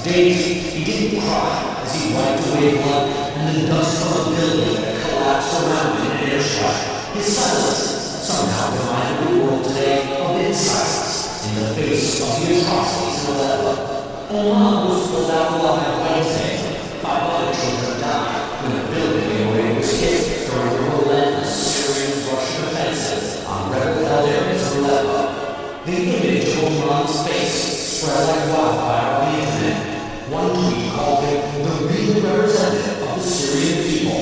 Dazed, he didn't cry as he wiped away blood and the dust from the building that collapsed around him in earshot. His silence somehow reminded the world today of its silence in the face of the atrocities in Aleppo. Oman was pulled out alive Wednesday. 5 other children died when the building they were in was hit during the relentless Syrian-Russian offensive on rebel-held areas of Aleppo. The image of Oman's face spread like wildfire on the internet. One tweet called him the real representative of the Syrian people.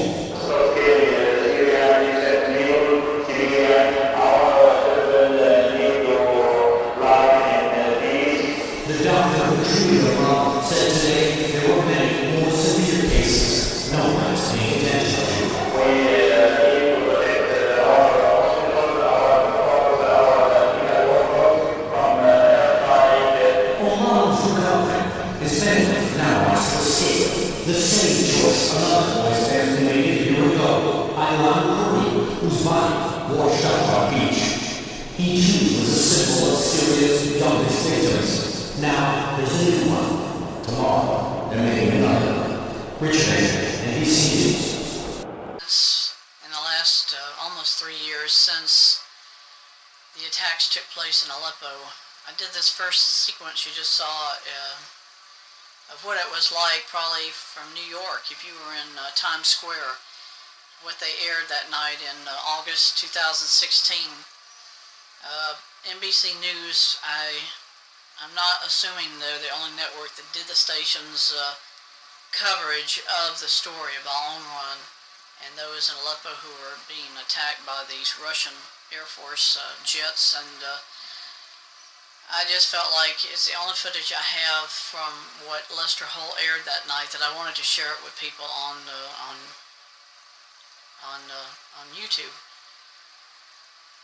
The doctor who treated him said today there were many more severe cases. No one is paying attention to. Oman's recovering. His family now wants to escape. The same choice another boy's family made a year ago. Aylan Karim, whose body washed up on beach. He too was a symbol of Syria's youngest victims. Now there's a new one. Tomorrow there may be another. Richard, NBC News. In the last almost 3 years since the attacks took place in Aleppo, I did this first sequence you just saw of what it was like probably from New York if you were in Times Square, what they aired that night in August 2016. NBC News, I'm not assuming they're the only network that did the station's coverage of the story about Omran and those in Aleppo who were being attacked by these Russian Air Force jets, and I just felt like it's the only footage I have from what Lester Holt aired that night that I wanted to share it with people on YouTube.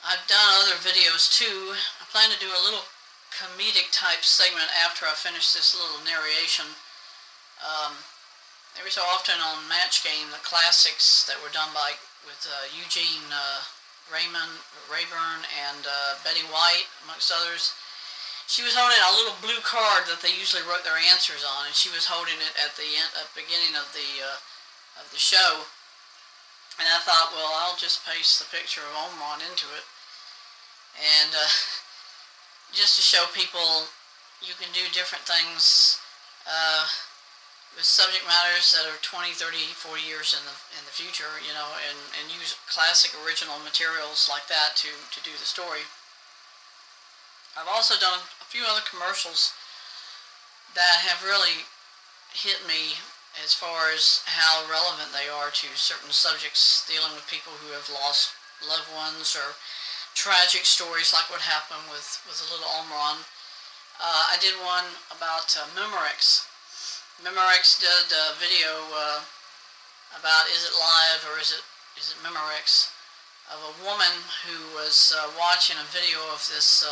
I've done other videos too. I plan to do a little comedic type segment after I finish this little narration. Every so often on Match Game, the classics that were done with Eugene Rayburn and Betty White, amongst others. She was holding a little blue card that they usually wrote their answers on, and she was holding it at the beginning of the show. And I thought, well, I'll just paste the picture of Omran into it, and just to show people you can do different things with subject matters that are 20, 30, 40 years in the future, you know, and use classic original materials like that to do the story. I've also done a few other commercials that have really hit me as far as how relevant they are to certain subjects dealing with people who have lost loved ones or tragic stories like what happened with the little Omran. I did one about Memorex. Memorex did a video about is it live or is it Memorex, of a woman who was watching a video of this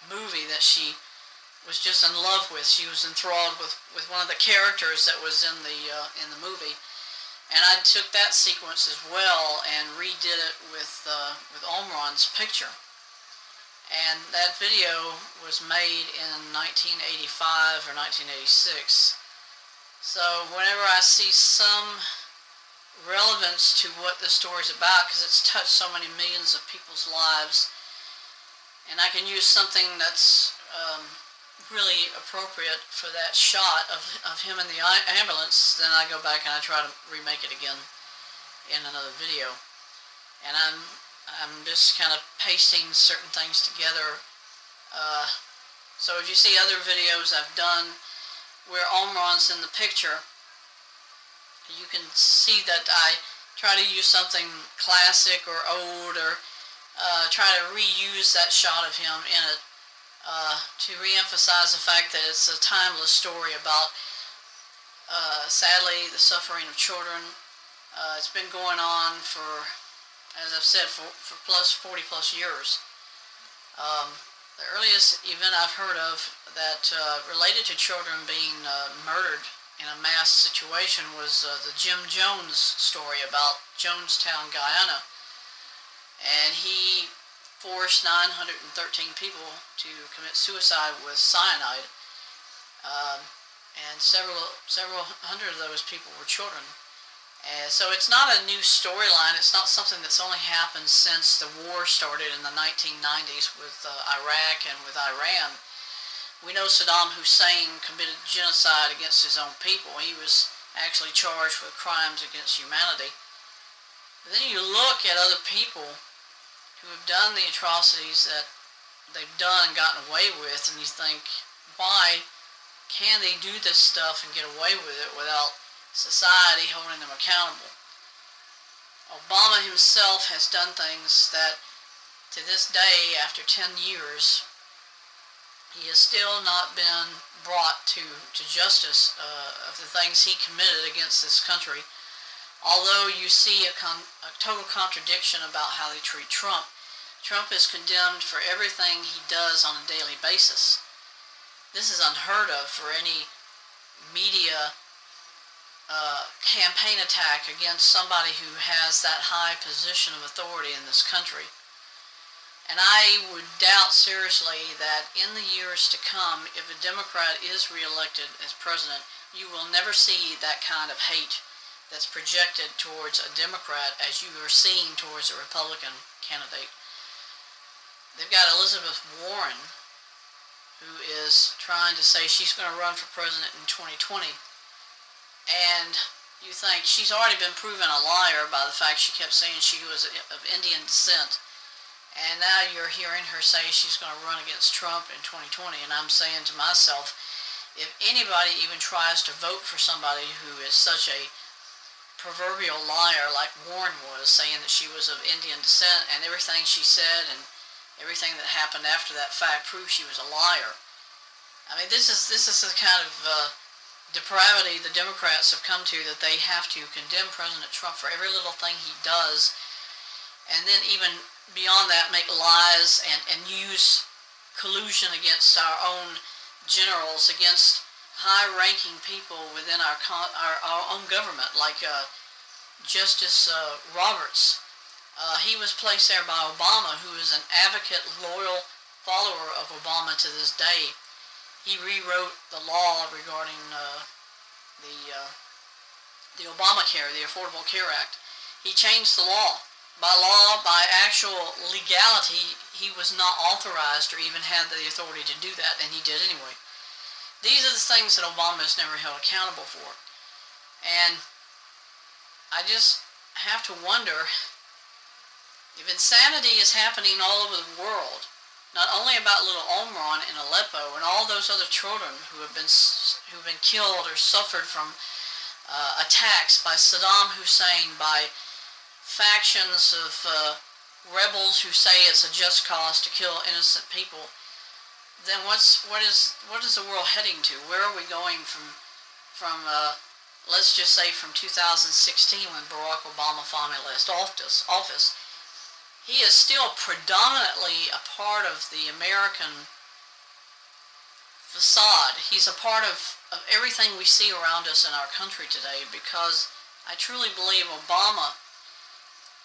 movie that she was just in love with. She was enthralled with one of the characters that was in the movie, and I took that sequence as well and redid it with Omran's picture. And that video was made in 1985 or 1986. So whenever I see some relevance to what the story's about, because it's touched so many millions of people's lives, and I can use something that's really appropriate for that shot of him in the ambulance, then I go back and I try to remake it again in another video. And I'm just kind of pasting certain things together. So if you see other videos I've done where Omran's in the picture, you can see that I try to use something classic or old, or try to reuse that shot of him in it to re-emphasize the fact that it's a timeless story about, sadly, the suffering of children. It's been going on for, as I've said, for 40 plus years. The earliest event I've heard of that related to children being murdered in a mass situation was the Jim Jones story about Jonestown, Guyana. And he forced 913 people to commit suicide with cyanide. and several hundred of those people were children. And so it's not a new storyline. It's not something that's only happened since the war started in the 1990s with Iraq and with Iran. We know Saddam Hussein committed genocide against his own people. He was actually charged with crimes against humanity. But then you look at other people who have done the atrocities that they've done and gotten away with, and you think, why can they do this stuff and get away with it without society holding them accountable? Obama himself has done things that, to this day, after 10 years, he has still not been brought to justice of the things he committed against this country. Although you see a total contradiction about how they treat Trump. Trump is condemned for everything he does on a daily basis. This is unheard of for any media campaign attack against somebody who has that high position of authority in this country. And I would doubt seriously that in the years to come, if a Democrat is reelected as president, you will never see that kind of hate that's projected towards a Democrat as you are seeing towards a Republican candidate. They've got Elizabeth Warren, who is trying to say she's going to run for president in 2020. And you think she's already been proven a liar by the fact she kept saying she was of Indian descent. And now you're hearing her say she's going to run against Trump in 2020. And I'm saying to myself, if anybody even tries to vote for somebody who is such a proverbial liar like Warren was, saying that she was of Indian descent, and everything she said and everything that happened after that fact proved she was a liar. I mean, this is the kind of depravity the Democrats have come to, that they have to condemn President Trump for every little thing he does, and then even beyond that make lies and use collusion against our own generals, against high-ranking people within our own government, like Justice Roberts. He was placed there by Obama, who is an advocate, loyal follower of Obama to this day. He rewrote the law regarding the Obamacare, the Affordable Care Act. He changed the law. By actual legality, he was not authorized or even had the authority to do that, and he did anyway. These are the things that Obama is never held accountable for. And I just have to wonder if insanity is happening all over the world, not only about little Omran in Aleppo and all those other children who've been killed or suffered from attacks by Saddam Hussein, by factions of rebels who say it's a just cause to kill innocent people, then what is the world heading to? Where are we going from let's just say from 2016, when Barack Obama finally left office? He is still predominantly a part of the American facade. He's a part of everything we see around us in our country today, because I truly believe Obama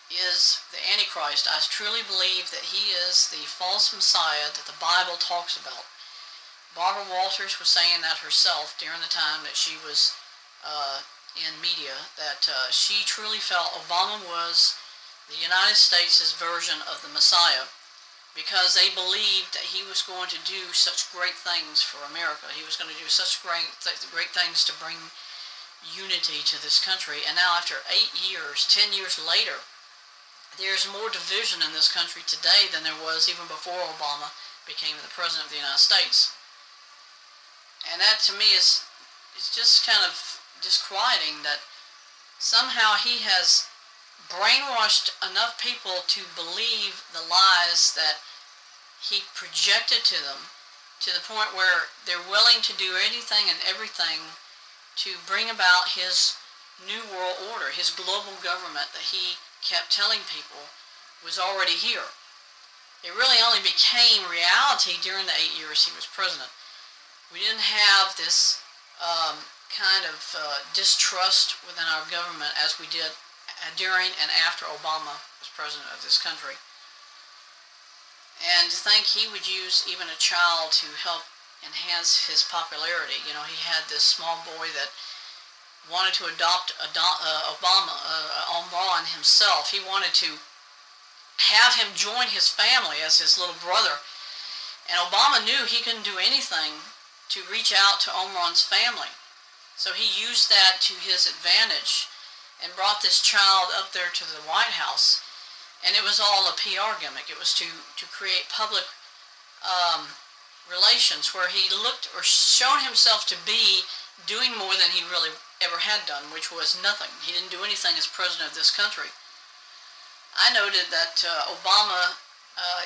is the Antichrist. I truly believe that he is the false Messiah that the Bible talks about. Barbara Walters was saying that herself during the time that she was in media, that she truly felt Obama was the United States' version of the Messiah, because they believed that he was going to do such great things for America. He was going to do such great things to bring unity to this country. And now after 8 years, 10 years later, there's more division in this country today than there was even before Obama became the President of the United States. And that, to me, is just kind of disquieting, that somehow he has brainwashed enough people to believe the lies that he projected to them, to the point where they're willing to do anything and everything to bring about his new world order, his global government that he kept telling people was already here. It really only became reality during the 8 years he was president. We didn't have this kind of distrust within our government as we did during and after Obama was president of this country. And to think he would use even a child to help enhance his popularity. You know, he had this small boy that wanted to adopt Omran himself. He wanted to have him join his family as his little brother. And Obama knew he couldn't do anything to reach out to Omran's family. So he used that to his advantage and brought this child up there to the White House. And it was all a PR gimmick. It was to create public relations where he looked or shown himself to be doing more than he really ever had done, which was nothing. He didn't do anything as president of this country. I noted that Obama,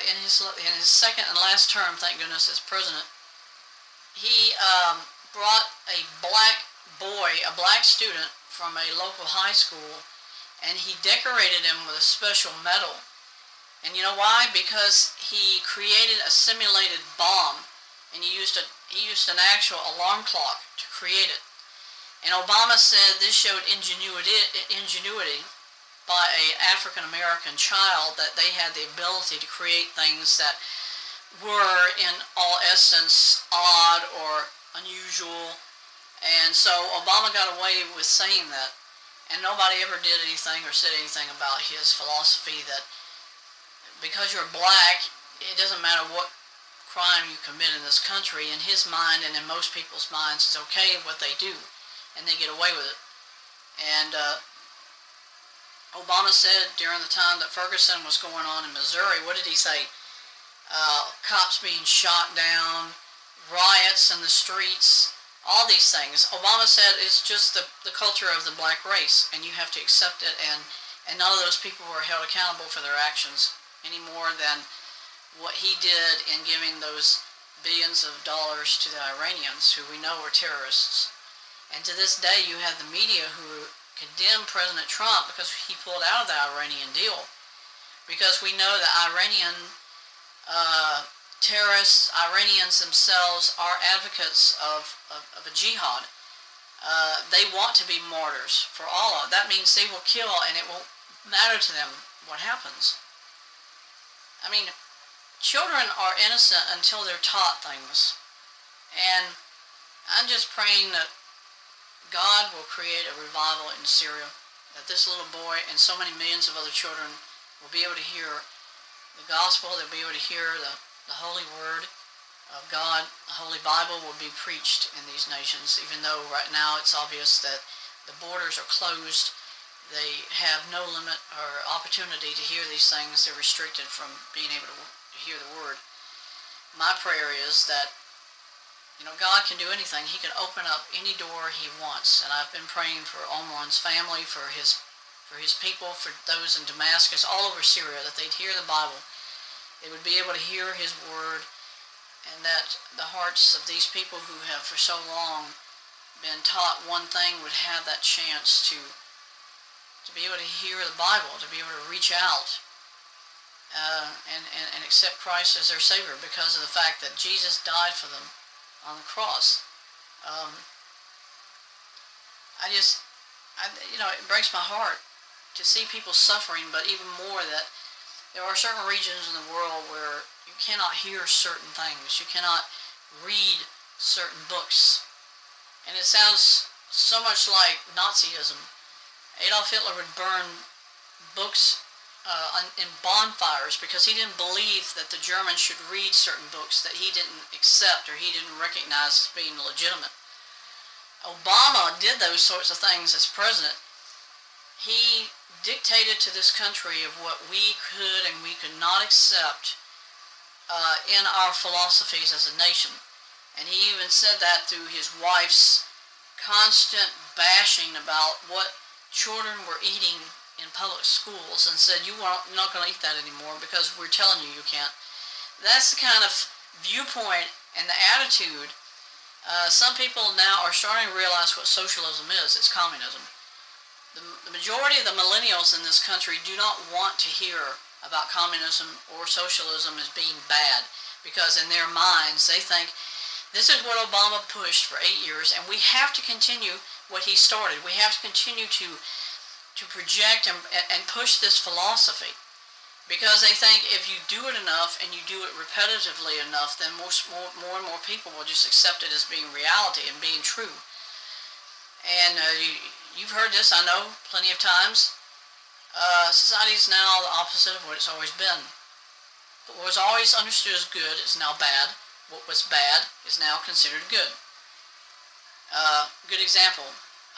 in his second and last term, thank goodness, as president, he brought a black boy, a black student from a local high school, and he decorated him with a special medal. And you know why? Because he created a simulated bomb, and he used an actual alarm clock to create it. And Obama said this showed ingenuity by an African American child, that they had the ability to create things that were in all essence odd or unusual. And so Obama got away with saying that, and nobody ever did anything or said anything about his philosophy that because you're black, it doesn't matter what crime you commit in this country. In his mind and in most people's minds, it's okay what they do, and they get away with it. And Obama said during the time that Ferguson was going on in Missouri, what did he say? Cops being shot down, riots in the streets, all these things. Obama said it's just the culture of the black race, and you have to accept it, and none of those people were held accountable for their actions any more than what he did in giving those billions of dollars to the Iranians, who we know are terrorists. And to this day, you have the media who condemn President Trump because he pulled out of the Iranian deal. Because we know that Iranian terrorists, Iranians themselves, are advocates of a jihad. They want to be martyrs for Allah. That means they will kill, and it won't matter to them what happens. I mean, children are innocent until they're taught things. And I'm just praying that God will create a revival in Syria, that this little boy and so many millions of other children will be able to hear the gospel, they'll be able to hear the holy word of God. The Holy Bible will be preached in these nations, even though right now it's obvious that the borders are closed. They have no limit or opportunity to hear these things. They're restricted from being able to hear the word. My prayer is that God can do anything. He can open up any door he wants. And I've been praying for Omran's family, for his people, for those in Damascus, all over Syria, that they'd hear the Bible. They would be able to hear his word, and that the hearts of these people who have for so long been taught one thing would have that chance to be able to hear the Bible, to be able to reach out and accept Christ as their Savior because of the fact that Jesus died for them on the cross. It breaks my heart to see people suffering, but even more that there are certain regions in the world where you cannot hear certain things. You cannot read certain books. And it sounds so much like Nazism. Adolf Hitler would burn books in bonfires because he didn't believe that the Germans should read certain books that he didn't accept or he didn't recognize as being legitimate. Obama did those sorts of things as president. He dictated to this country of what we could and we could not accept in our philosophies as a nation. And he even said that through his wife's constant bashing about what children were eating in public schools, and said, you're not going to eat that anymore because we're telling you you can't. That's the kind of viewpoint and the attitude. Some people now are starting to realize what socialism is. It's communism. The majority of the millennials in this country do not want to hear about communism or socialism as being bad, because in their minds they think this is what Obama pushed for 8 years, and we have to continue what he started. We have to continue to project and push this philosophy, because they think if you do it enough and you do it repetitively enough, then more and more people will just accept it as being reality and being true. And you've heard this, I know, plenty of times. Society is now the opposite of what it's always been. What was always understood as good is now bad. What was bad is now considered good. Good example,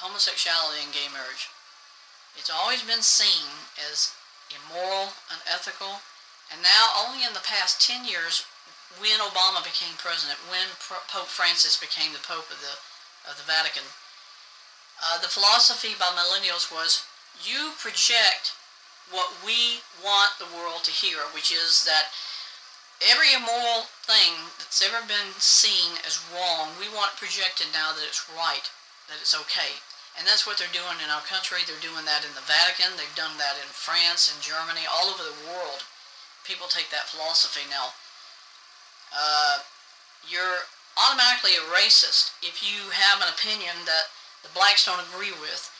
homosexuality and gay marriage. It's always been seen as immoral, unethical, and now only in the past 10 years, when Obama became president, when Pope Francis became the Pope of the Vatican, the philosophy by millennials was, you project what we want the world to hear, which is that every immoral thing that's ever been seen as wrong, we want projected now that it's right, that it's okay. And that's what they're doing in our country. They're doing that in the Vatican. They've done that in France and Germany, all over the world. People take that philosophy now. You're automatically a racist if you have an opinion that the blacks don't agree with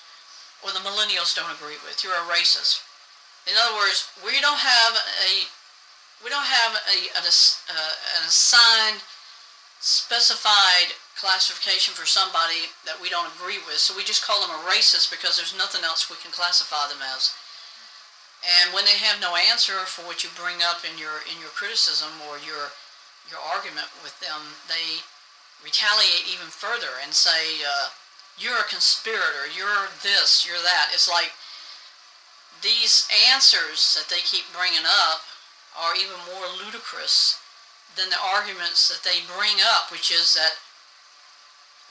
or the millennials don't agree with. You're a racist. In other words, we don't have an assigned, specified classification for somebody that we don't agree with, so we just call them a racist because there's nothing else we can classify them as. And when they have no answer for what you bring up in your criticism or your argument with them, they retaliate even further and say, you're a conspirator, you're this, you're that. It's like these answers that they keep bringing up are even more ludicrous than the arguments that they bring up, which is that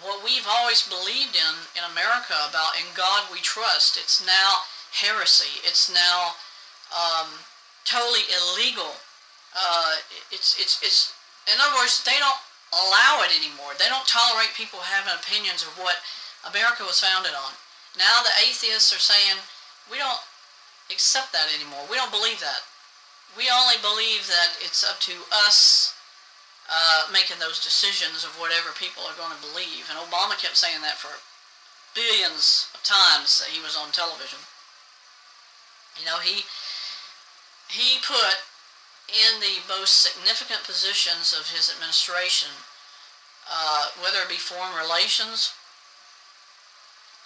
what we've always believed in America about in God we trust, it's now heresy. It's now totally illegal. It's in other words, they don't allow it anymore. They don't tolerate people having opinions of what America was founded on. Now the atheists are saying, we don't accept that anymore. We don't believe that. We only believe that it's up to us making those decisions of whatever people are going to believe. And Obama kept saying that for billions of times that he was on television. You know, he put in the most significant positions of his administration, whether it be foreign relations,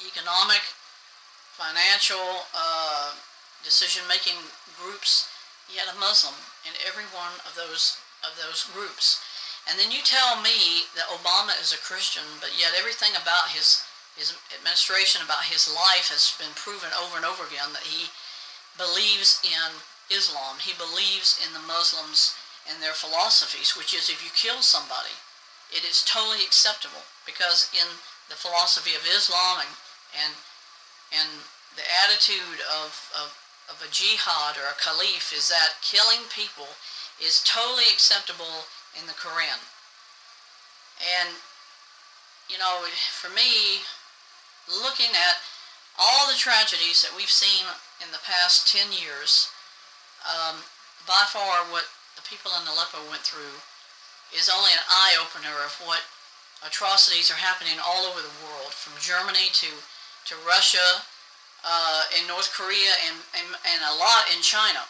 economic, financial, decision-making groups, he had a Muslim in every one of those groups. And then you tell me that Obama is a Christian, but yet everything about his administration, about his life has been proven over and over again that he believes in Islam. He believes in the Muslims and their philosophies, which is if you kill somebody, it is totally acceptable, because in the philosophy of Islam and the attitude of a jihad or a caliph is that killing people is totally acceptable in the Quran. And, you know, for me, looking at all the tragedies that we've seen in the past 10 years, by far what the people in Aleppo went through is only an eye-opener of what atrocities are happening all over the world, from Germany to Russia, in North Korea, and a lot in China.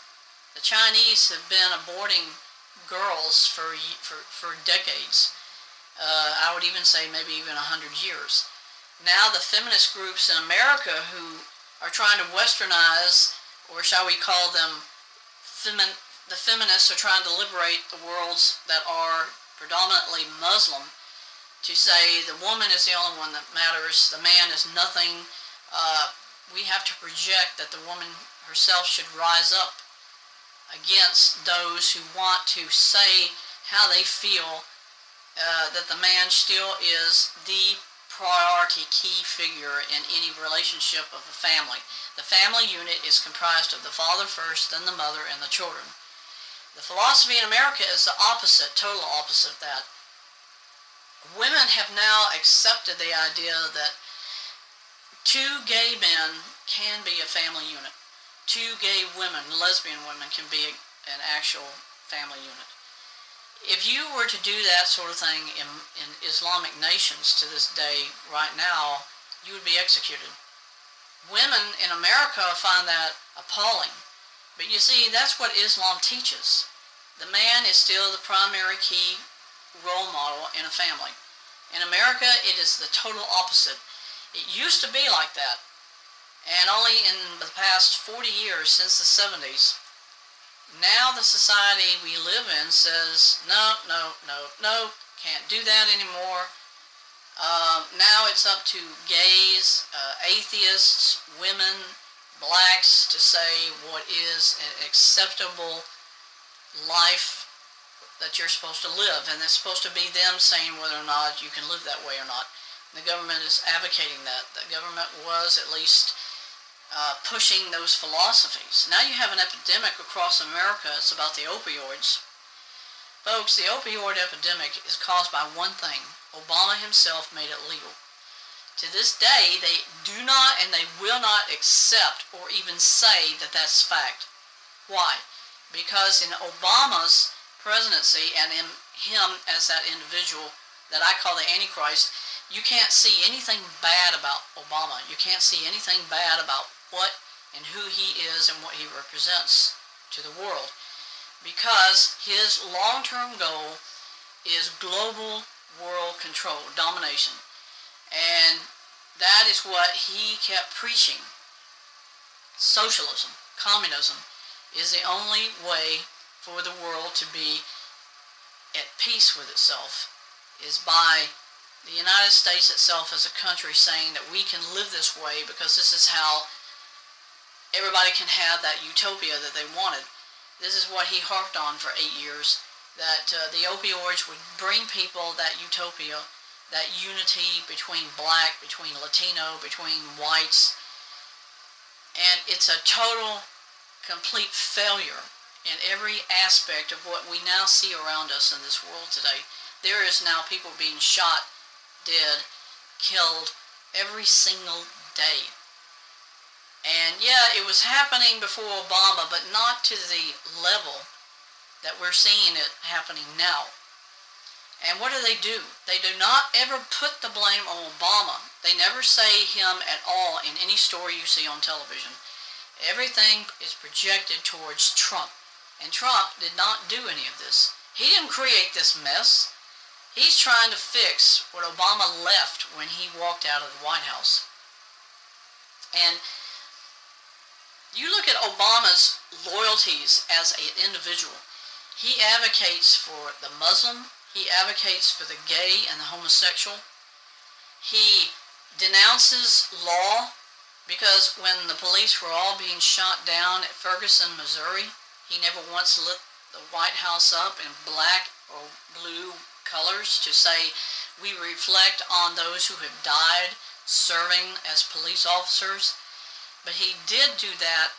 The Chinese have been aborting girls for decades. I would even say maybe even 100 years. Now the feminist groups in America who are trying to westernize, or shall we call them the feminists, are trying to liberate the worlds that are predominantly Muslim, to say the woman is the only one that matters, the man is nothing. We have to project that the woman herself should rise up against those who want to say how they feel, that the man still is the priority key figure in any relationship of a family. The family unit is comprised of the father first, then the mother, and the children. The philosophy in America is the opposite, total opposite of that. Women have now accepted the idea that two gay men can be a family unit. Two gay women, lesbian women, can be an actual family unit. If you were to do that sort of thing in Islamic nations to this day, right now, you would be executed. Women in America find that appalling. But you see, that's what Islam teaches. The man is still the primary key role model in a family. In America, it is the total opposite. It used to be like that. And only in the past 40 years, since the 70s, now the society we live in says, no, no, no, no, can't do that anymore. Now it's up to gays, atheists, women, blacks to say what is an acceptable life that you're supposed to live. And it's supposed to be them saying whether or not you can live that way or not. The government is advocating that. The government was at least pushing those philosophies. Now you have an epidemic across America. It's about the opioids. Folks, the opioid epidemic is caused by one thing. Obama himself made it legal. To this day, they do not and they will not accept or even say that that's fact. Why? Because in Obama's presidency and in him as that individual that I call the Antichrist, you can't see anything bad about Obama. You can't see anything bad about what and who he is and what he represents to the world. Because his long-term goal is global world control, domination. And that is what he kept preaching. Socialism, communism, is the only way for the world to be at peace with itself, is by the United States itself as a country saying that we can live this way because this is how everybody can have that utopia that they wanted. This is what he harped on for 8 years, that the opioids would bring people that utopia, that unity between black, between Latino, between whites. And it's a total, complete failure in every aspect of what we now see around us in this world today. There is now people being shot, dead, killed every single day. And yeah, it was happening before Obama, but not to the level that we're seeing it happening now. And what do? They do not ever put the blame on Obama. They never say him at all in any story you see on television. Everything is projected towards Trump. And Trump did not do any of this. He didn't create this mess. He's trying to fix what Obama left when he walked out of the White House. And you look at Obama's loyalties as an individual. He advocates for the Muslim. He advocates for the gay and the homosexual. He denounces law because when the police were all being shot down at Ferguson, Missouri, he never once lit the White House up in black or blue colors to say we reflect on those who have died serving as police officers. But he did do that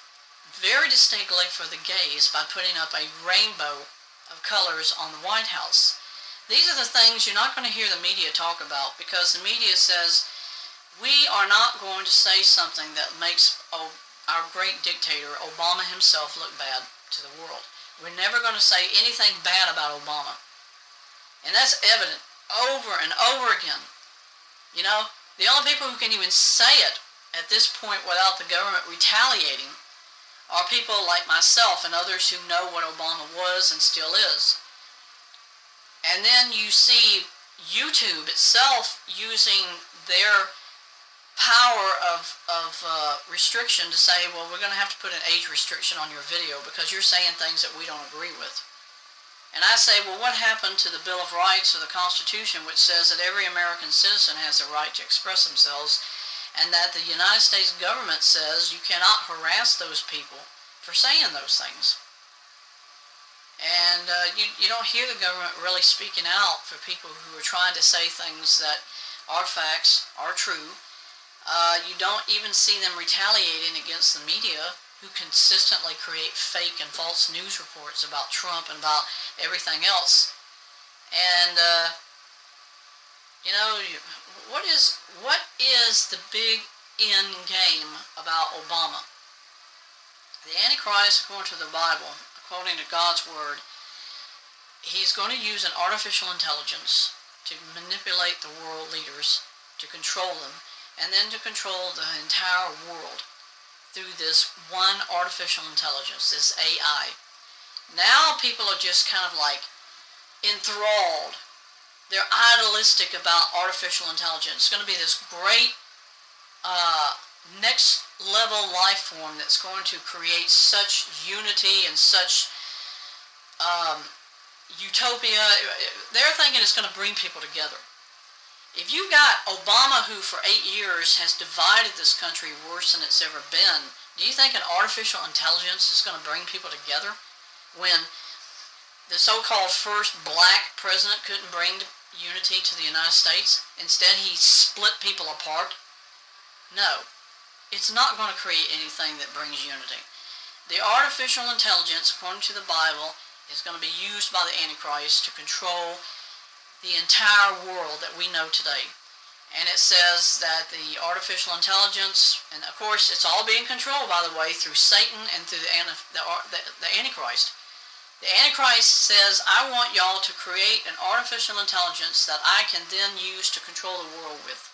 very distinctly for the gays by putting up a rainbow of colors on the White House. These are the things you're not going to hear the media talk about, because the media says we are not going to say something that makes our great dictator, Obama himself, look bad to the world. We're never going to say anything bad about Obama. And that's evident over and over again. You know, the only people who can even say it at this point without the government retaliating are people like myself and others who know what Obama was and still is. And then you see YouTube itself using their power of restriction to say, well, we're going to have to put an age restriction on your video because you're saying things that we don't agree with. And I say, well, what happened to the Bill of Rights or the Constitution, which says that every American citizen has the right to express themselves, and that the United States government says you cannot harass those people for saying those things? And you don't hear the government really speaking out for people who are trying to say things that are facts, are true. You don't even see them retaliating against the media, who consistently create fake and false news reports about Trump and about everything else. And you know, what is the big end game about Obama? The Antichrist, according to the Bible, according to God's Word, he's going to use an artificial intelligence to manipulate the world leaders, to control them, and then to control the entire world through this one artificial intelligence, this AI. Now people are just kind of like enthralled. They're idealistic about artificial intelligence. It's going to be this great next level life form that's going to create such unity and such utopia. They're thinking it's going to bring people together. If you've got Obama, who for 8 years has divided this country worse than it's ever been, do you think an artificial intelligence is going to bring people together? When the so-called first black president couldn't bring unity to the United States, instead he split people apart? No, it's not going to create anything that brings unity. The artificial intelligence, according to the Bible, is going to be used by the Antichrist to control the entire world that we know today. And it says that the artificial intelligence, and of course it's all being controlled, by the way, through Satan and through the Antichrist. The Antichrist says, I want y'all to create an artificial intelligence that I can then use to control the world with.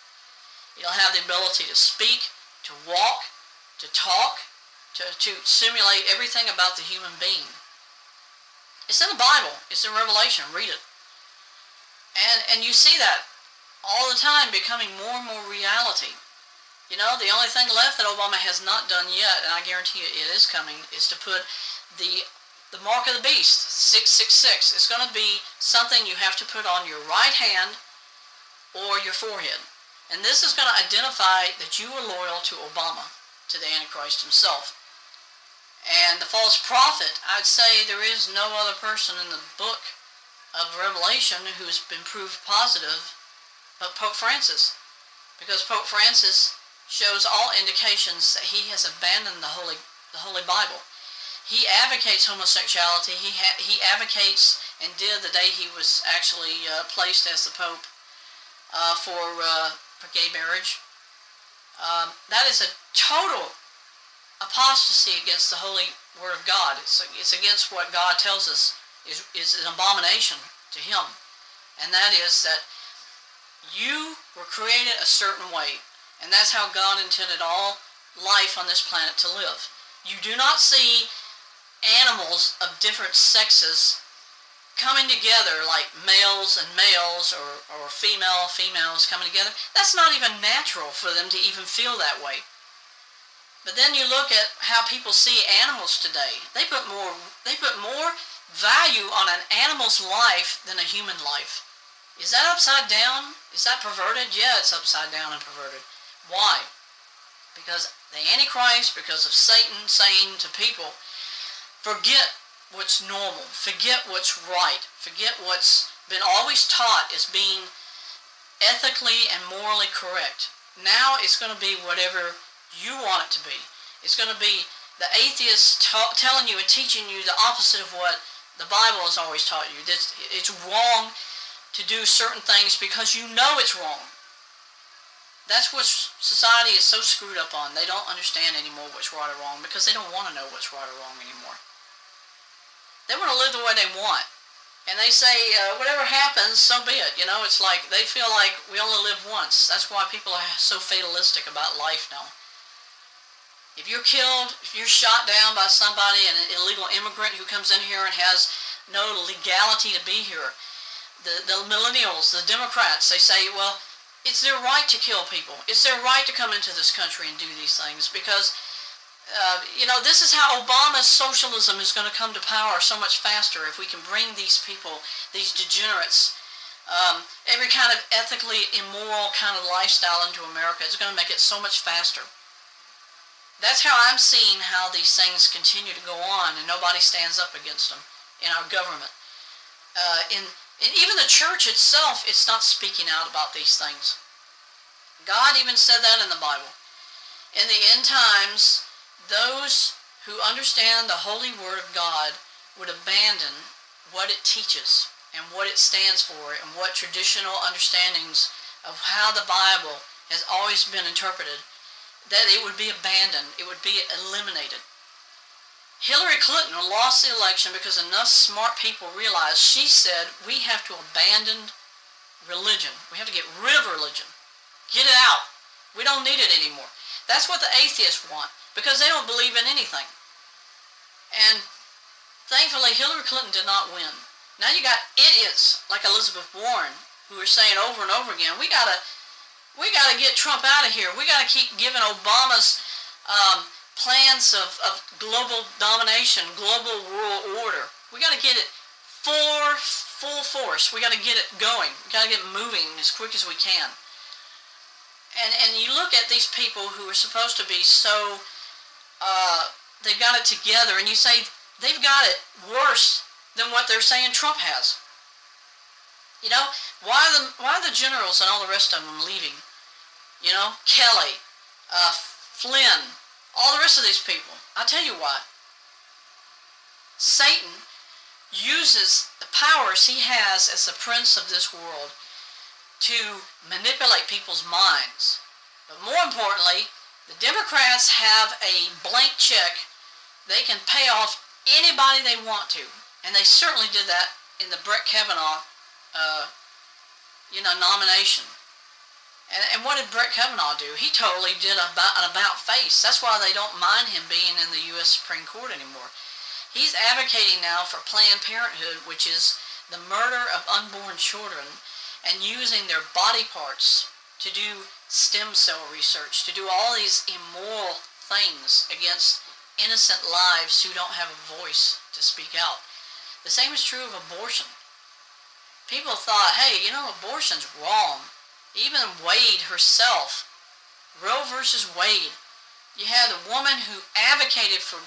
It'll have the ability to speak, to walk, to talk, to simulate everything about the human being. It's in the Bible. It's in Revelation. Read it. And you see that all the time becoming more and more reality. You know, the only thing left that Obama has not done yet, and I guarantee you it is coming, is to put the mark of the beast, 666. It's going to be something you have to put on your right hand or your forehead. And this is going to identify that you are loyal to Obama, to the Antichrist himself. And the false prophet, I'd say there is no other person in the book of Revelation who's been proved positive but Pope Francis. Because Pope Francis shows all indications that he has abandoned the Holy Bible. He advocates homosexuality. He advocates, and did the day he was actually placed as the Pope, for gay marriage. That is a total apostasy against the holy Word of God. It's against what God tells us is an abomination to Him. And that is that you were created a certain way. And that's how God intended all life on this planet to live. You do not see animals of different sexes coming together like males and males or females coming together. That's not even natural for them to even feel that way. But then you look at how people see animals today. They put more value on an animal's life than a human life. Is that upside down? Is that perverted? Yeah, it's upside down and perverted. Why? Because the Antichrist, because of Satan saying to people, forget what's normal, forget what's right, forget what's been always taught as being ethically and morally correct. Now it's going to be whatever you want it to be. It's going to be the atheist telling you and teaching you the opposite of what the Bible has always taught you. It's wrong to do certain things because you know it's wrong. That's what society is so screwed up on. They don't understand anymore what's right or wrong because they don't want to know what's right or wrong anymore. They want to live the way they want. And they say, whatever happens, so be it. You know, it's like they feel like we only live once. That's why people are so fatalistic about life now. If you're killed, if you're shot down by somebody, an illegal immigrant who comes in here and has no legality to be here, the millennials, the Democrats, they say, well, it's their right to kill people. It's their right to come into this country and do these things because, this is how Obama's socialism is going to come to power so much faster if we can bring these people, these degenerates, every kind of ethically immoral kind of lifestyle into America. It's going to make it so much faster. That's how I'm seeing how these things continue to go on and nobody stands up against them in our government. And even the church itself, it's not speaking out about these things. God even said that in the Bible. In the end times, those who understand the holy Word of God would abandon what it teaches and what it stands for and what traditional understandings of how the Bible has always been interpreted, that it would be abandoned. It would be eliminated. Hillary Clinton lost the election because enough smart people realized, she said, we have to abandon religion. We have to get rid of religion. Get it out. We don't need it anymore. That's what the atheists want. because they don't believe in anything. And thankfully, Hillary Clinton did not win. Now you got idiots like Elizabeth Warren who are saying over and over again, we gotta get Trump out of here. We gotta keep giving Obama's plans of global domination, global world order. We gotta get it full force. We gotta get it going. We gotta get moving as quick as we can. And you look at these people who are supposed to be so they've got it together, and you say they've got it worse than what they're saying Trump has. You know, why are the generals and all the rest of them leaving? You know, Kelly, Flynn, all the rest of these people. I'll tell you why. Satan uses the powers he has as the prince of this world to manipulate people's minds. But more importantly, the Democrats have a blank check. They can pay off anybody they want to. And they certainly did that in the Brett Kavanaugh nomination. And what did Brett Kavanaugh do? He totally did an about face. That's why they don't mind him being in the U.S. Supreme Court anymore. He's advocating now for Planned Parenthood, which is the murder of unborn children, and using their body parts to do stem cell research, to do all these immoral things against innocent lives who don't have a voice to speak out. The same is true of abortion. People thought, hey, abortion's wrong. Even Wade herself, Roe versus Wade, you had a woman who advocated for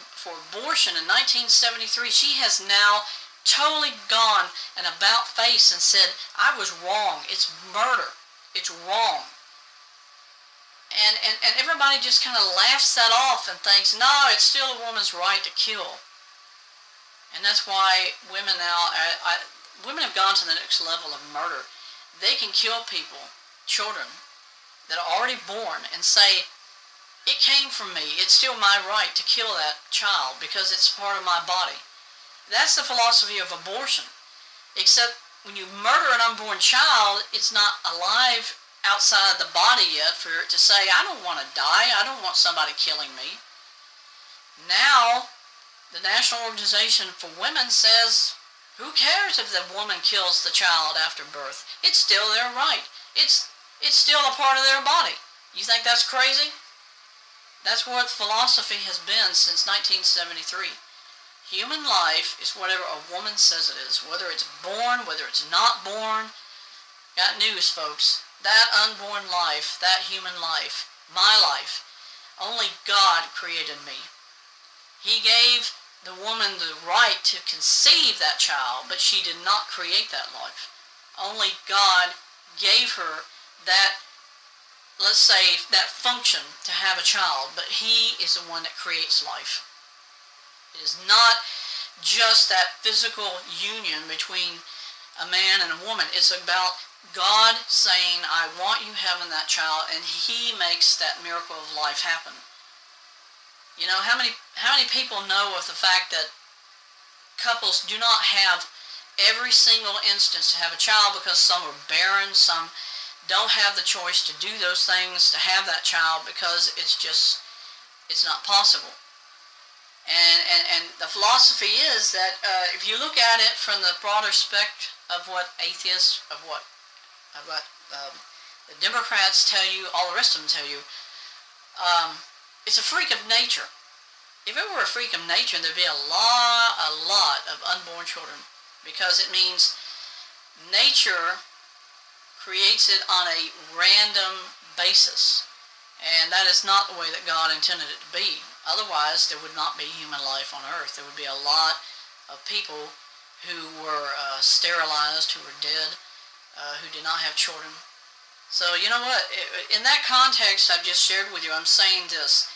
abortion in 1973. She has now totally gone an about face and said, I was wrong. It's murder. It's wrong. And everybody just kind of laughs that off and thinks, no, it's still a woman's right to kill. And that's why women now, women have gone to the next level of murder. They can kill people, children, that are already born and say, it came from me. It's still my right to kill that child because it's part of my body. That's the philosophy of abortion. Except when you murder an unborn child, it's not alive outside the body yet for it to say, I don't want to die. I don't want somebody killing me. Now, the National Organization for Women says, who cares if the woman kills the child after birth? It's still their right. It's still a part of their body. You think that's crazy? That's what philosophy has been since 1973. Human life is whatever a woman says it is, whether it's born, whether it's not born. Got news, folks. That unborn life, that human life, my life, only God created me. He gave the woman the right to conceive that child, but she did not create that life. Only God gave her that, let's say, that function to have a child, but He is the one that creates life. It is not just that physical union between a man and a woman. It's about God saying, I want you having that child, and He makes that miracle of life happen. You know, how many people know of the fact that couples do not have every single instance to have a child because some are barren, some don't have the choice to do those things, to have that child because it's not possible. And the philosophy is that if you look at it from the broader spectrum of what atheists, of what the Democrats tell you, all the rest of them tell you, it's a freak of nature. If it were a freak of nature, there'd be a lot of unborn children, because it means nature creates it on a random basis, and that is not the way that God intended it to be. Otherwise, there would not be human life on earth. There would be a lot of people who were sterilized, who were dead, who did not have children. So, you know what? In that context I've just shared with you, I'm saying this.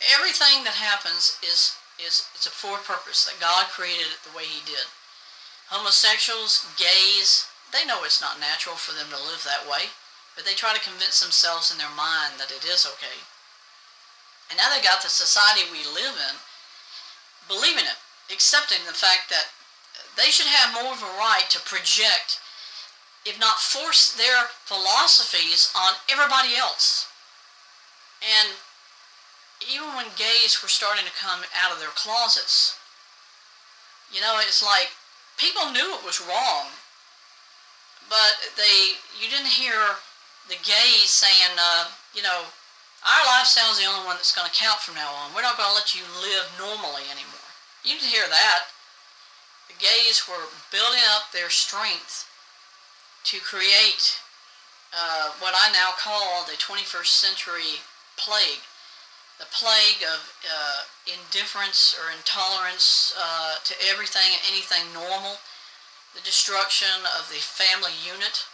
Everything that happens it's for a purpose, that God created it the way He did. Homosexuals, gays, they know it's not natural for them to live that way, but they try to convince themselves in their mind that it is okay. And now they got the society we live in believing it, accepting the fact that they should have more of a right to project, if not force, their philosophies on everybody else. And even when gays were starting to come out of their closets, it's like people knew it was wrong, but you didn't hear the gays saying, our lifestyle is the only one that's going to count from now on. We're not going to let you live normally anymore. You didn't hear that. The gays were building up their strength to create what I now call the 21st century plague. The plague of indifference or intolerance to everything and anything normal, the destruction of the family unit,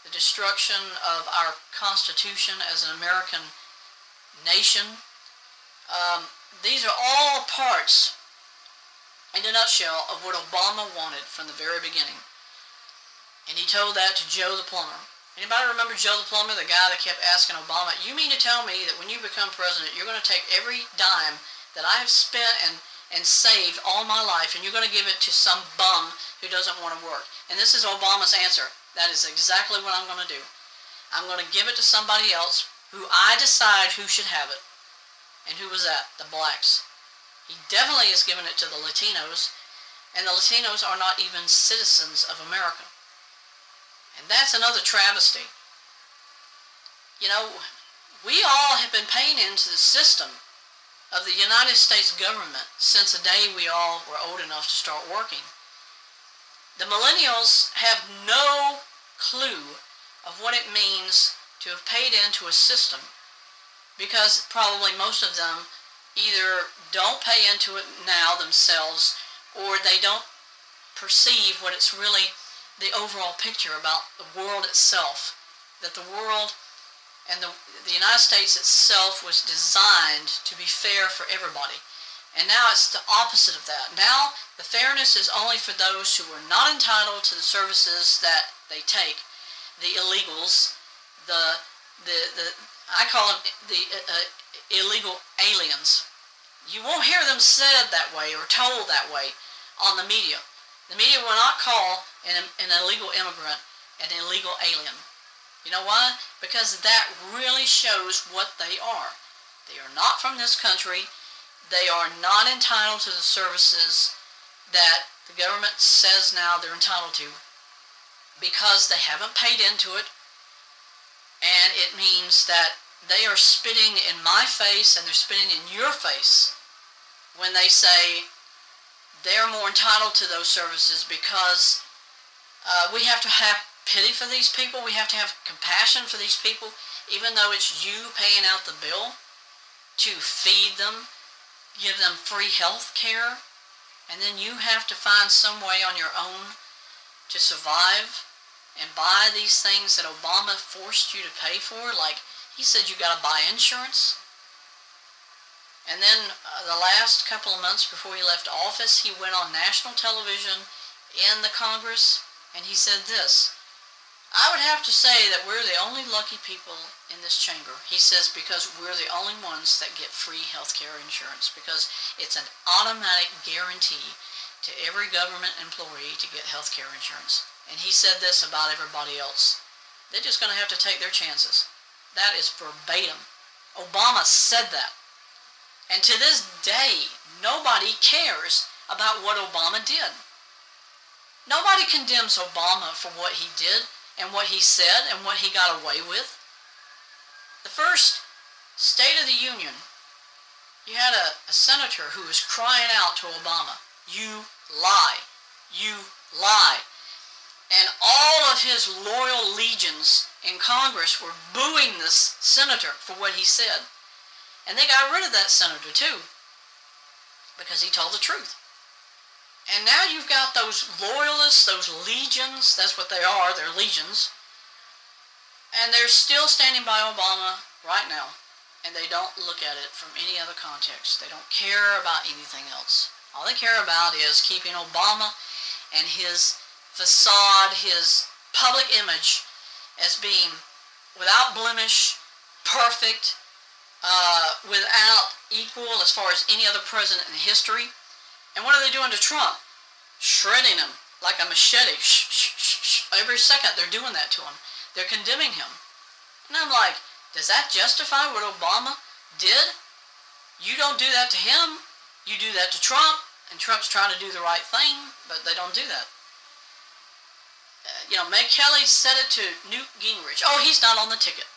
the destruction of our Constitution as an American nation. These are all parts, in a nutshell, of what Obama wanted from the very beginning. And he told that to Joe the plumber. Anybody remember Joe the plumber, the guy that kept asking Obama, you mean to tell me that when you become president, you're going to take every dime that I have spent and saved all my life, and you're going to give it to some bum who doesn't want to work? And this is Obama's answer. That is exactly what I'm going to do. I'm going to give it to somebody else who I decide who should have it. And who was that? The blacks. He definitely has given it to the Latinos, and the Latinos are not even citizens of America. And that's another travesty. We all have been paying into the system of the United States government since the day we all were old enough to start working. The millennials have no clue of what it means to have paid into a system, because probably most of them either don't pay into it now themselves, or they don't perceive what it's really the overall picture about the world itself, that the world and the United States itself was designed to be fair for everybody. And now it's the opposite of that. Now the fairness is only for those who are not entitled to the services that they take, the illegals, I call them the illegal aliens. You won't hear them said that way or told that way on the media. The media will not call an illegal immigrant an illegal alien. You know why? Because that really shows what they are. They are not from this country. They are not entitled to the services that the government says now they're entitled to, because they haven't paid into it. And it means that they are spitting in my face and they're spitting in your face when they say they're more entitled to those services, because we have to have pity for these people. We have to have compassion for these people, even though it's you paying out the bill to feed them, give them free health care, and then you have to find some way on your own to survive and buy these things that Obama forced you to pay for. Like he said, you got to buy insurance. And then the last couple of months before he left office, he went on national television in the Congress, and he said this: I would have to say that we're the only lucky people in this chamber. He says, because we're the only ones that get free health care insurance, because it's an automatic guarantee to every government employee to get health care insurance. And he said this about everybody else: they're just going to have to take their chances. That is verbatim. Obama said that. And to this day, nobody cares about what Obama did. Nobody condemns Obama for what he did and what he said and what he got away with. The first State of the Union, you had a senator who was crying out to Obama, "You lie, you lie." And all of his loyal legions in Congress were booing this senator for what he said. And they got rid of that senator too, because he told the truth. And now you've got those loyalists, those legions, that's what they are, they're legions. And they're still standing by Obama right now. And they don't look at it from any other context. They don't care about anything else. All they care about is keeping Obama and his facade, his public image, as being without blemish, perfect, without equal as far as any other president in history. And what are they doing to Trump? Shredding him like a machete. Every second they're doing that to him. They're condemning him. And I'm like, does that justify what Obama did? You don't do that to him. You do that to Trump, and Trump's trying to do the right thing, but they don't do that. Meg Kelly said it to Newt Gingrich. Oh, he's not on the ticket.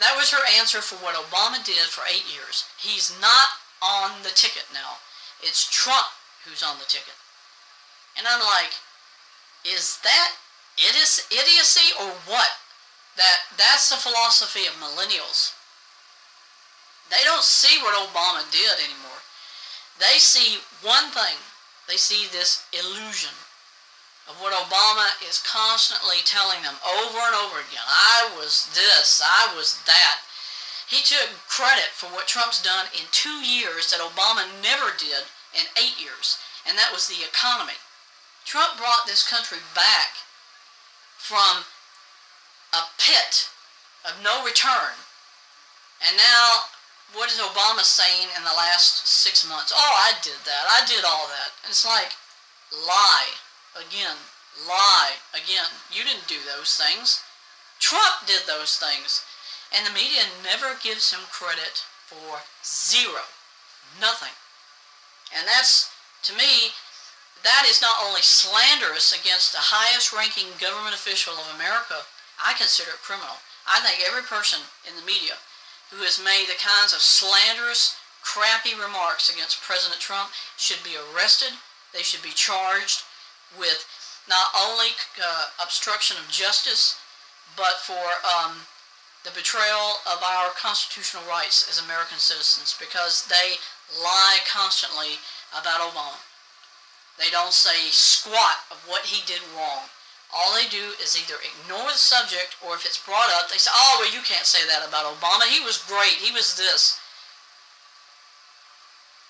That was her answer for what Obama did for 8 years. He's not on the ticket now. It's Trump who's on the ticket. And I'm like, is that idiocy or what? That's the philosophy of millennials. They don't see what Obama did anymore. They see one thing. They see this illusion of what Obama is constantly telling them over and over again. I was this, I was that. He took credit for what Trump's done in 2 years that Obama never did in 8 years, and that was the economy. Trump brought this country back from a pit of no return, and now what is Obama saying in the last 6 months? Oh, I did that. I did all that. And it's like, lie again. Lie again. You didn't do those things. Trump did those things. And the media never gives him credit for zero. Nothing. And that's, to me, that is not only slanderous against the highest ranking government official of America, I consider it criminal. I think every person in the media who has made the kinds of slanderous, crappy remarks against President Trump should be arrested. They should be charged with not only obstruction of justice, but for the betrayal of our constitutional rights as American citizens, because they lie constantly about Obama. They don't say squat of what he did wrong. All they do is either ignore the subject, or if it's brought up, they say, oh, well, you can't say that about Obama. He was great. He was this.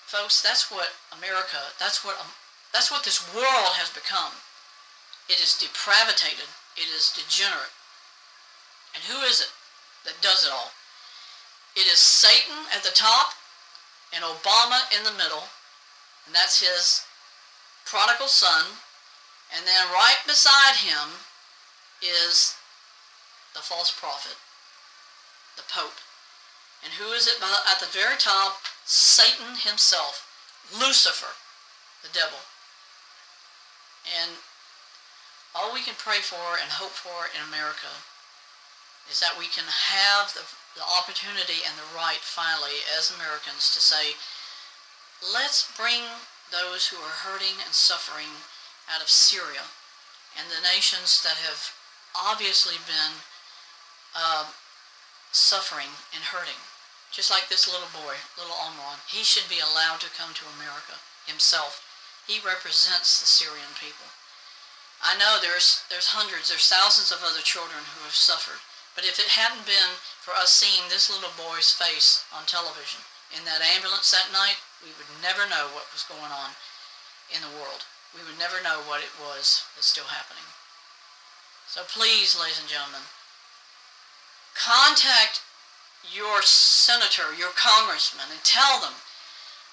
Folks, that's what America, that's what this world has become. It is depravitated. It is degenerate. And who is it that does it all? It is Satan at the top and Obama in the middle, and that's his prodigal son. And then right beside him is the false prophet, the Pope. And who is it at the very top? Satan himself, Lucifer, the devil. And all we can pray for and hope for in America is that we can have the opportunity and the right finally as Americans to say, let's bring those who are hurting and suffering out of Syria and the nations that have obviously been suffering and hurting. Just like this little boy, little Omran. He should be allowed to come to America himself. He represents the Syrian people. I know there's hundreds, there's thousands of other children who have suffered. But if it hadn't been for us seeing this little boy's face on television in that ambulance that night, we would never know what was going on in the world. We would never know what it was that's still happening. So please, ladies and gentlemen, contact your senator, your congressman, and tell them,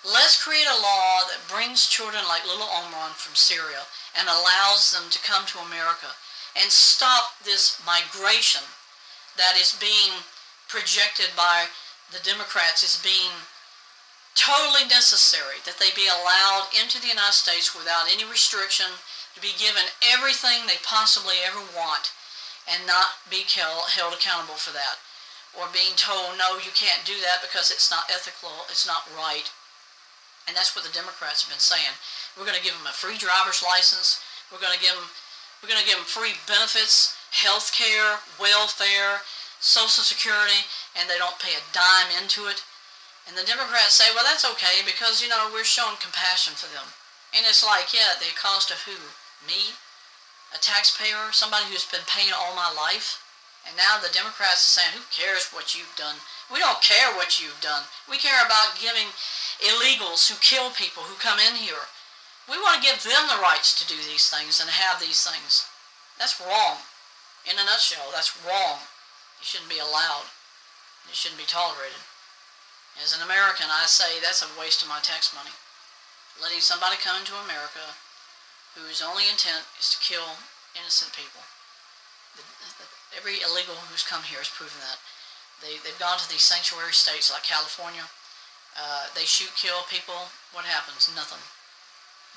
let's create a law that brings children like little Omran from Syria and allows them to come to America and stop this migration that is being projected by the Democrats as being totally necessary, that they be allowed into the United States without any restriction, to be given everything they possibly ever want, and not be held accountable for that. Or being told, no, you can't do that because it's not ethical, it's not right. And that's what the Democrats have been saying. We're going to give them a free driver's license. We're going to give them free benefits, health care, welfare, Social Security, and they don't pay a dime into it. And the Democrats say, well, that's okay because, we're showing compassion for them. And it's like, yeah, the cost of who? Me? A taxpayer? Somebody who's been paying all my life? And now the Democrats are saying, who cares what you've done? We don't care what you've done. We care about giving illegals who kill people who come in here. We want to give them the rights to do these things and have these things. That's wrong. In a nutshell, that's wrong. It shouldn't be allowed. It shouldn't be tolerated. As an American, I say that's a waste of my tax money. Letting somebody come into America whose only intent is to kill innocent people. Every illegal who's come here has proven that. They've gone to these sanctuary states like California, They shoot, kill people. What happens? Nothing.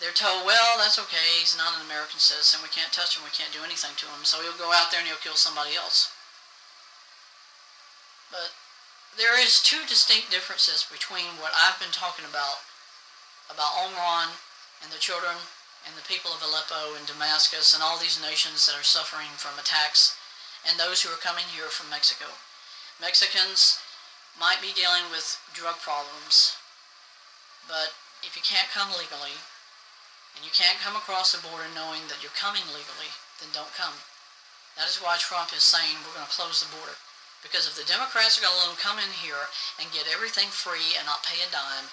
They're told, well, that's okay. He's not an American citizen. We can't touch him. We can't do anything to him. So he'll go out there and he'll kill somebody else. But there is two distinct differences between what I've been talking about Omran and the children and the people of Aleppo and Damascus and all these nations that are suffering from attacks, and those who are coming here from Mexico. Mexicans might be dealing with drug problems, but if you can't come legally, and you can't come across the border knowing that you're coming legally, then don't come. That is why Trump is saying we're going to close the border. Because if the Democrats are going to let them come in here and get everything free and not pay a dime,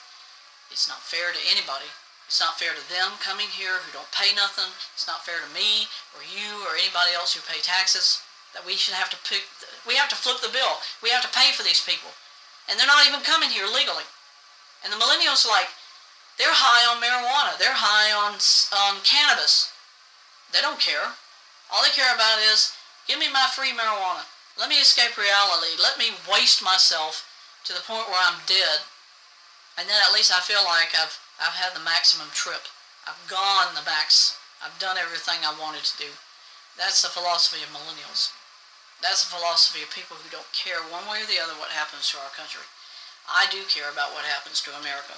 it's not fair to anybody. It's not fair to them coming here who don't pay nothing. It's not fair to me or you or anybody else who pay taxes. That we should have to we have to flip the bill. We have to pay for these people. And they're not even coming here legally. And the millennials are like, they're high on marijuana. They're high on cannabis. They don't care. All they care about is, give me my free marijuana. Let me escape reality. Let me waste myself to the point where I'm dead. And then at least I feel like I've had the maximum trip. I've gone the max. I've done everything I wanted to do. That's the philosophy of millennials. That's the philosophy of people who don't care one way or the other what happens to our country. I do care about what happens to America.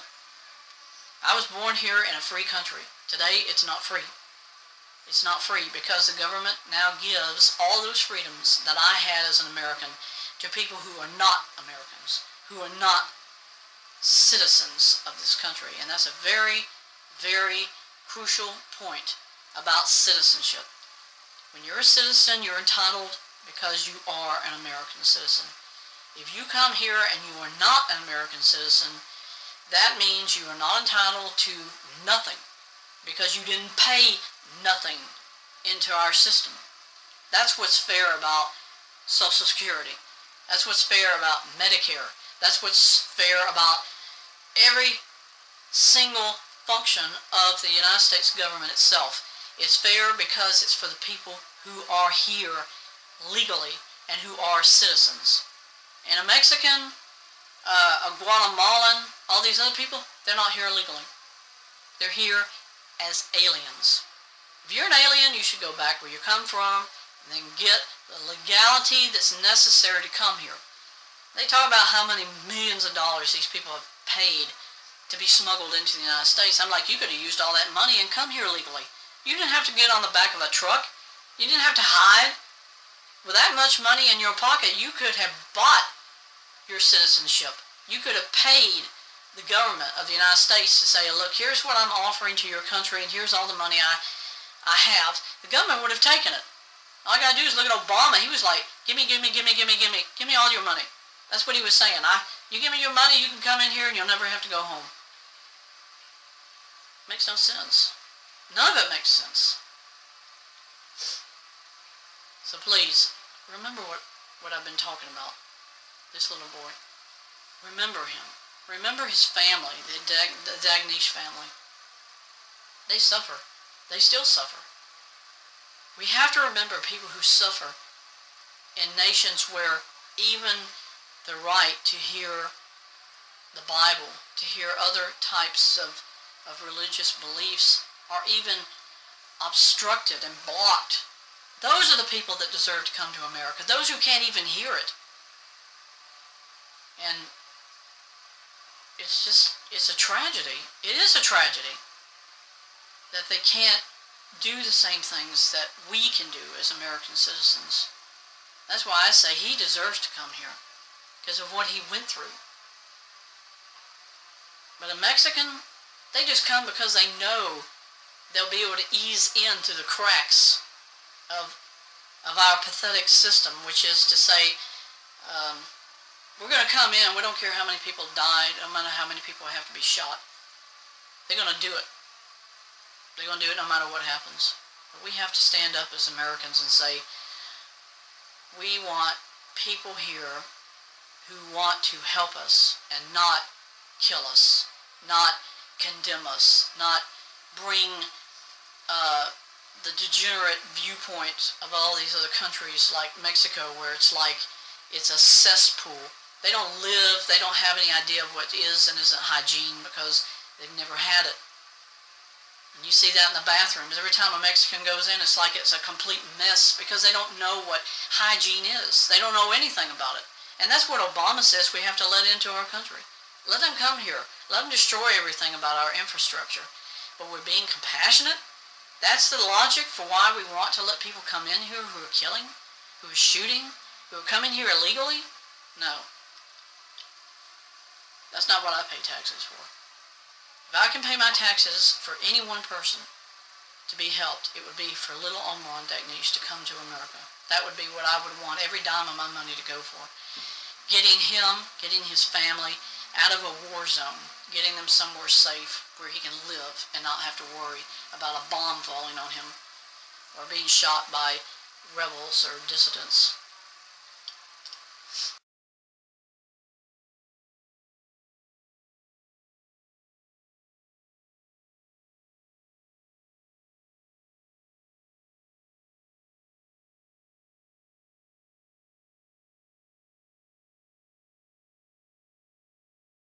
I was born here in a free country. Today, it's not free. It's not free because the government now gives all those freedoms that I had as an American to people who are not Americans, who are not citizens of this country. And that's a very, very crucial point about citizenship. When you're a citizen, you're entitled because you are an American citizen. If you come here and you are not an American citizen, that means you are not entitled to nothing because you didn't pay nothing into our system. That's what's fair about Social Security. That's what's fair about Medicare. That's what's fair about every single function of the United States government itself. It's fair because it's for the people who are here legally and who are citizens. And a Mexican, a Guatemalan, all these other people, they're not here legally. They're here as aliens. If you're an alien, you should go back where you come from and then get the legality that's necessary to come here. They talk about how many millions of dollars these people have paid to be smuggled into the United States. I'm like, you could have used all that money and come here legally. You didn't have to get on the back of a truck. You didn't have to hide. With that much money in your pocket, you could have bought your citizenship. You could have paid the government of the United States to say, look, here's what I'm offering to your country, and here's all the money I have. The government would have taken it. All I got to do is look at Obama. He was like, give me all your money. That's what he was saying. You give me your money, you can come in here, and you'll never have to go home. Makes no sense. None of it makes sense. So please, remember what I've been talking about. This little boy. Remember him. Remember his family, the Dagnish family. They suffer. They still suffer. We have to remember people who suffer in nations where even the right to hear the Bible, to hear other types of religious beliefs are even obstructed and blocked. Those are the people that deserve to come to America. Those who can't even hear it. And it's a tragedy. It is a tragedy that they can't do the same things that we can do as American citizens. That's why I say he deserves to come here, because of what he went through. But a Mexican, they just come because they know they'll be able to ease into the cracks of our pathetic system, which is to say, we're going to come in, we don't care how many people died, no matter how many people have to be shot. They're going to do it. They're going to do it no matter what happens. But we have to stand up as Americans and say, we want people here who want to help us and not kill us, not condemn us, not bring the degenerate viewpoint of all these other countries like Mexico, where it's like it's a cesspool They don't live, they don't have any idea of what is and isn't hygiene because they've never had it. And you see that in the bathrooms. Every time a Mexican goes in, it's like it's a complete mess because they don't know what hygiene is. They don't know anything about it. And that's what Obama says we have to let into our country. Let them come here. Let them destroy everything about our infrastructure. But we're being compassionate. That's the logic for why we want to let people come in here who are killing, who are shooting, who are coming here illegally. No. That's not what I pay taxes for. If I can pay my taxes for any one person to be helped, it would be for little Omar and Dagnish to come to America. That would be what I would want every dime of my money to go for. Getting him, getting his family out of a war zone, getting them somewhere safe where he can live and not have to worry about a bomb falling on him or being shot by rebels or dissidents.